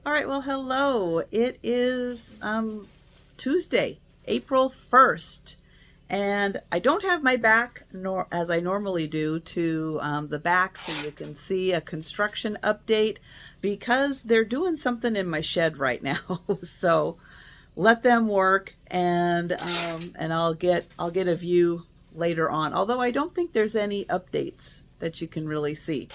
All right, well, hello. It is Tuesday, April 1st, and I don't have my back nor as I normally do to the back so you can see a construction update because they're doing something in my shed right now. So let them work, and I'll get a view later on. Although I don't think there's any updates that you can really see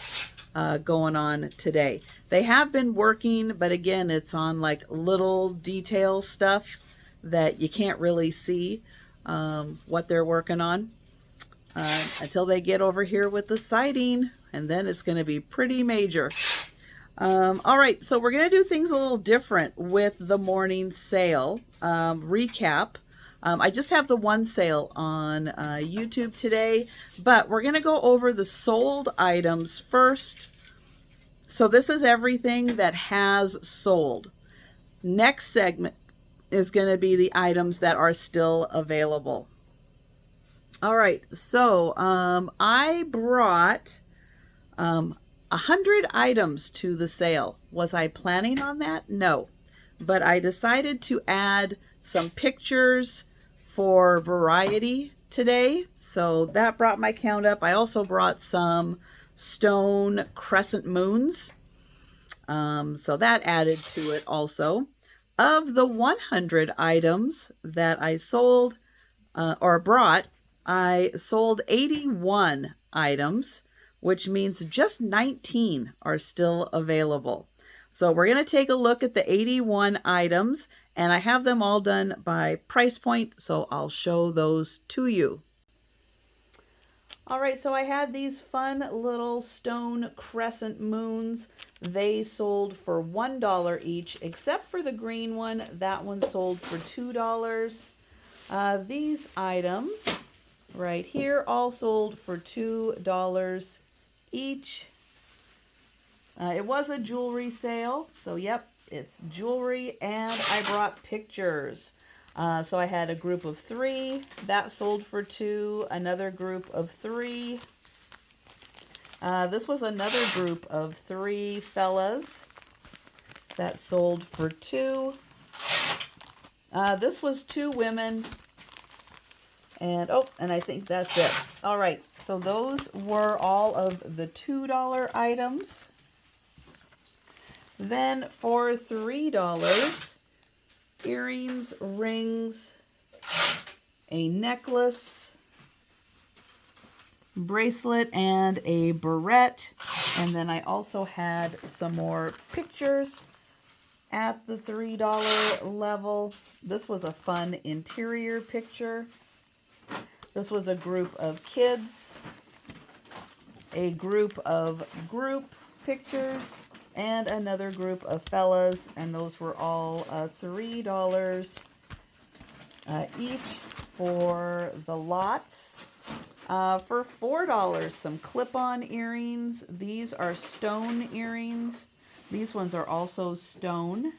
going on today. They have been working, but again, it's on like little detail stuff that you can't really see what they're working on until they get over here with the siding, and then it's going to be pretty major. All right, so we're going to do things a little different with the morning sale recap. I just have the one sale on YouTube today, but we're going to go over the sold items first. So this is everything that has sold. Next segment is going to be the items that are still available. All right, so I brought 100 items to the sale. Was I planning on that? No, but I decided to add some pictures for variety today, so that brought my count up. I also brought some stone crescent moons, so that added to it also. Of the 100 items that I sold or brought, I sold 81 items, which means just 19 are still available. So we're going to take a look at the 81 items, and I have them all done by price point, so I'll show those to you. All right, so I had these fun little stone crescent moons. They sold for $1 each, except for the green one. That one sold for $2. These items right here all sold for $2 each. It was a jewelry sale, so yep, it's jewelry, and I brought pictures. So I had a group of 3 that sold for $2, another group of 3. This was another group of 3 fellas that sold for $2. This was 2 women, and I think that's it. All right, so those were all of the $2 items. Then for $3, earrings, rings, a necklace, bracelet, and a barrette. And then I also had some more pictures at the $3 level. This was a fun interior picture. This was a group of kids, a group of group pictures, and another group of fellas, and those were all $3 each for the lots. For $4, some clip-on earrings. These are stone earrings. These ones are also stone.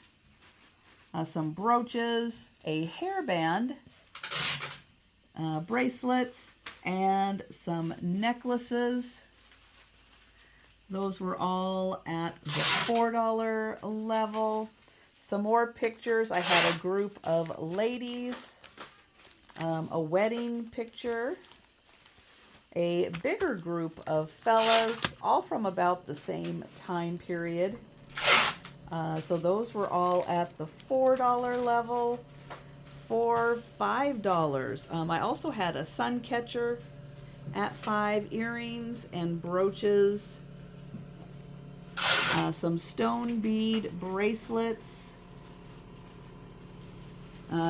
Some brooches, a hairband, bracelets, and some necklaces. Those were all at the $4 level. Some more pictures. I had a group of ladies, a wedding picture, a bigger group of fellas, all from about the same time period. So those were all at the $4 level. For $5, I also had a sun catcher at 5, earrings and brooches, some stone bead bracelets.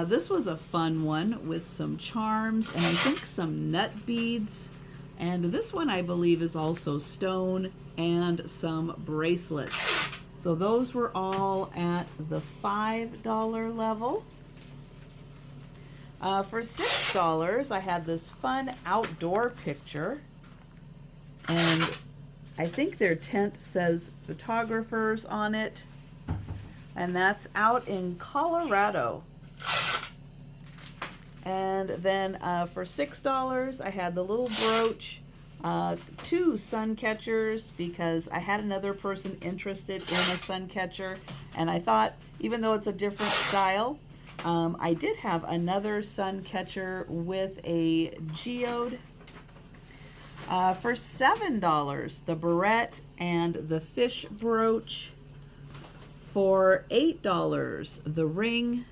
This was a fun one with some charms and I think some nut beads. And this one I believe is also stone and some bracelets. So those were all at the $5 level. For $6, I had this fun outdoor picture, and I think their tent says photographers on it, and that's out in Colorado. And then for $6, I had the little brooch, 2 sun catchers because I had another person interested in a sun catcher, And I thought, even though it's a different style, I did have another sun catcher with a geode for $7. The barrette and the fish brooch for $8. The ring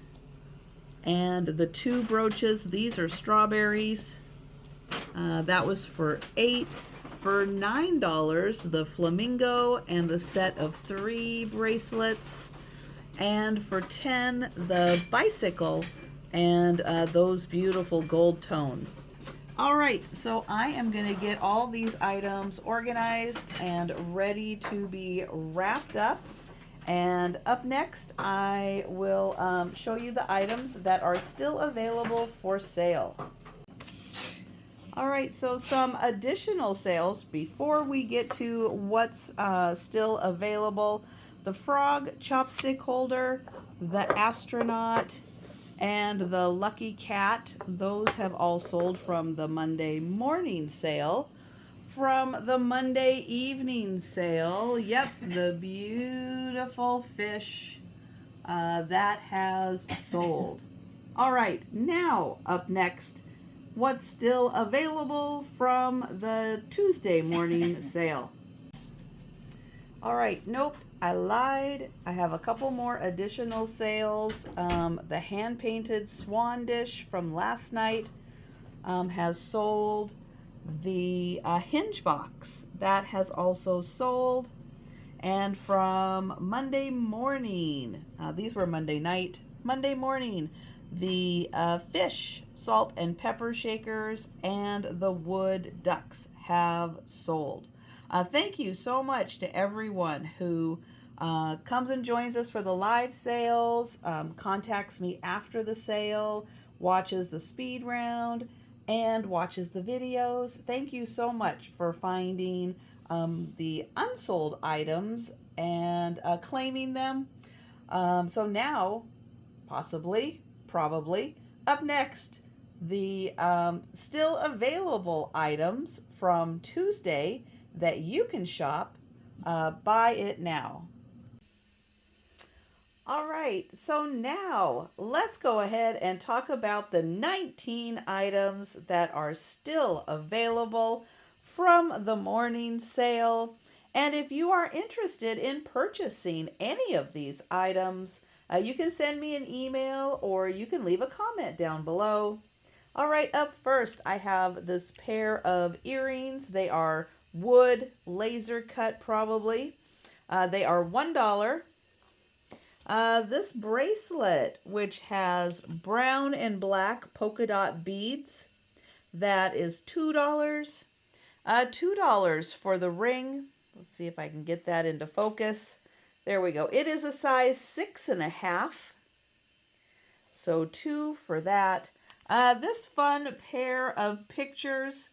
and the two brooches, these are strawberries. That was for $8. For $9, the flamingo and the set of 3 bracelets. And for $10, the bicycle and those beautiful gold tone. All right, so I am going to get all these items organized and ready to be wrapped up. And up next, I will show you the items that are still available for sale. All right, so some additional sales before we get to what's still available. The frog chopstick holder, the astronaut, and the lucky cat. Those have all sold from the Monday morning sale. From the Monday evening sale, yep, the beautiful fish that has sold. All right, now up next, what's still available from the Tuesday morning sale. All right, nope, I lied. I have a couple more additional sales. The hand-painted swan dish from last night has sold. The hinge box, that has also sold. And from Monday morning, these were Monday night, Monday morning, the fish, salt and pepper shakers, and the wood ducks have sold. Thank you so much to everyone who comes and joins us for the live sales, contacts me after the sale, watches the speed round, and watches the videos. Thank you so much for finding the unsold items and claiming them. So now, possibly, probably, up next, the still available items from Tuesday that you can shop. Buy it now. All right, so now let's go ahead and talk about the 19 items that are still available from the morning sale. And if you are interested in purchasing any of these items, you can send me an email or you can leave a comment down below. All right, up first, I have this pair of earrings. They are wood, laser cut probably. They are $1. This bracelet, which has brown and black polka dot beads, that is $2. $2 for the ring. Let's see if I can get that into focus. There we go. It is a size 6.5. So $2 for that. This fun pair of pictures.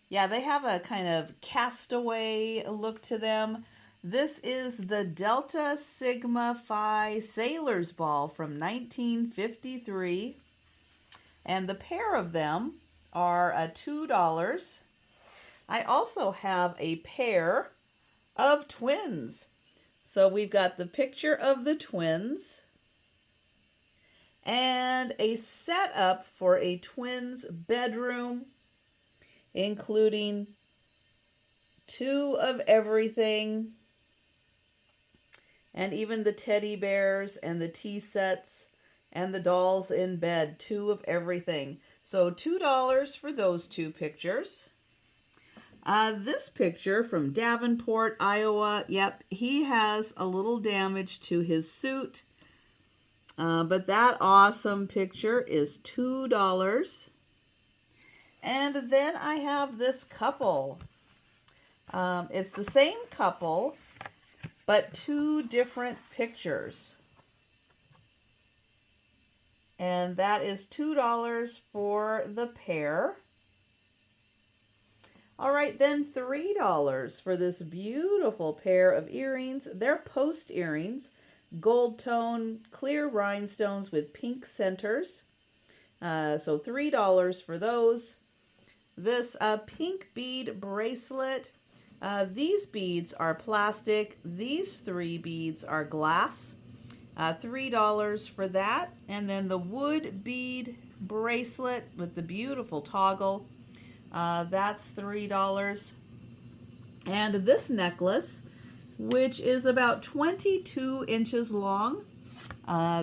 Yeah, they have a kind of castaway look to them. This is the Delta Sigma Phi Sailor's Ball from 1953. And the pair of them are $2. I also have a pair of twins. So we've got the picture of the twins and a setup for a twins bedroom, including 2 of everything, and even the teddy bears and the tea sets and the dolls in bed, 2 of everything. So $2 for those 2 pictures. This picture from Davenport, Iowa, yep, he has a little damage to his suit, but that awesome picture is $2. And then I have this couple. It's the same couple, but 2 different pictures. And that is $2 for the pair. All right, then $3 for this beautiful pair of earrings. They're post earrings, gold tone, clear rhinestones with pink centers. So $3 for those. This pink bead bracelet These beads are plastic. These 3 beads are glass. $3 for that. And then the wood bead bracelet with the beautiful toggle. That's $3. And this necklace, which is about 22 inches long.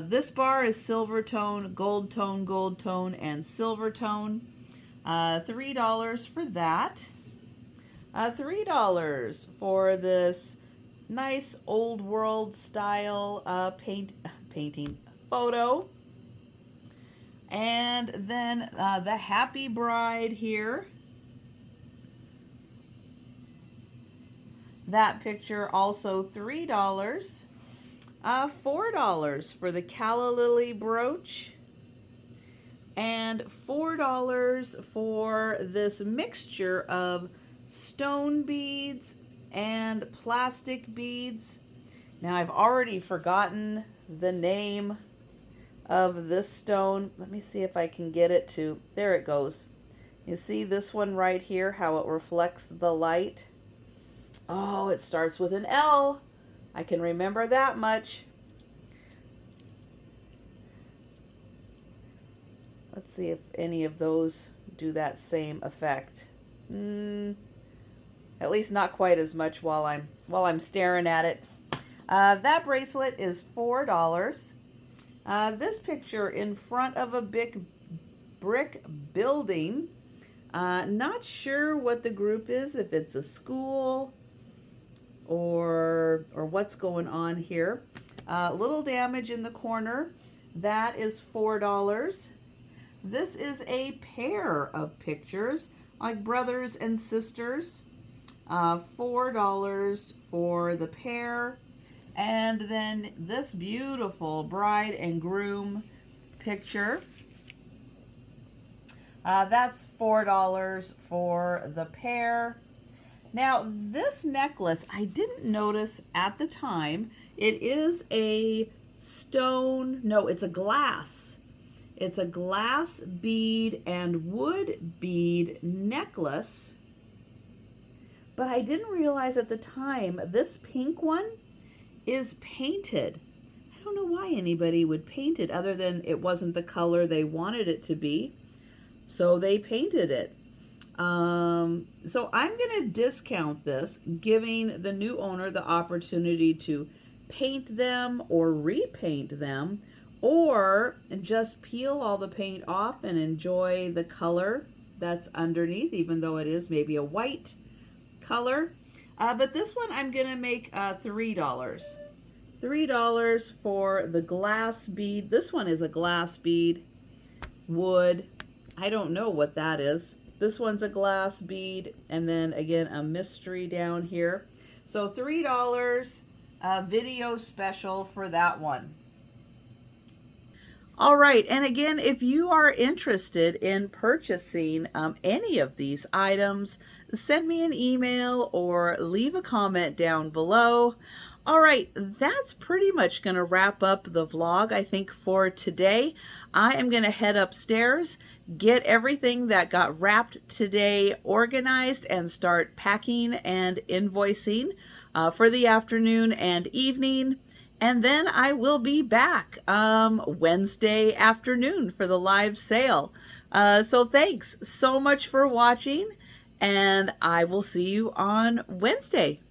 This bar is silver tone, gold tone, and silver tone. $3 for that. $3 for this nice old world style painting photo. And then the Happy Bride here. That picture also $3. $4 for the calla lily brooch. And $4 for this mixture of stone beads and plastic beads. Now I've already forgotten the name of this stone. Let me see if I can get it to, there it goes. You see this one right here, how it reflects the light? Oh, it starts with an L. I can remember that much. Let's see if any of those do that same effect. At least not quite as much while I'm staring at it. That bracelet is $4. This picture in front of a big brick building. Not sure what the group is, if it's a school or what's going on here. Little damage in the corner. That is $4. This is a pair of pictures, like brothers and sisters. $4 for the pair. And then this beautiful bride and groom picture. That's $4 for the pair. Now, this necklace, I didn't notice at the time. It is a stone, no, it's a glass. It's a glass bead and wood bead necklace. But I didn't realize at the time, this pink one is painted. I don't know why anybody would paint it other than it wasn't the color they wanted it to be. So they painted it. So I'm going to discount this, giving the new owner the opportunity to paint them or repaint them, or just peel all the paint off and enjoy the color that's underneath, even though it is maybe a white color. But this one I'm going to make $3. $3 for the glass bead. This one is a glass bead, wood. I don't know what that is. This one's a glass bead, and then again a mystery down here. So $3, video special for that one. All right, and again, if you are interested in purchasing any of these items, send me an email or leave a comment down below. All right, that's pretty much going to wrap up the vlog, I think, for today. I am going to head upstairs, get everything that got wrapped today organized, and start packing and invoicing for the afternoon and evening. And then I will be back Wednesday afternoon for the live sale. So thanks so much for watching, and I will see you on Wednesday.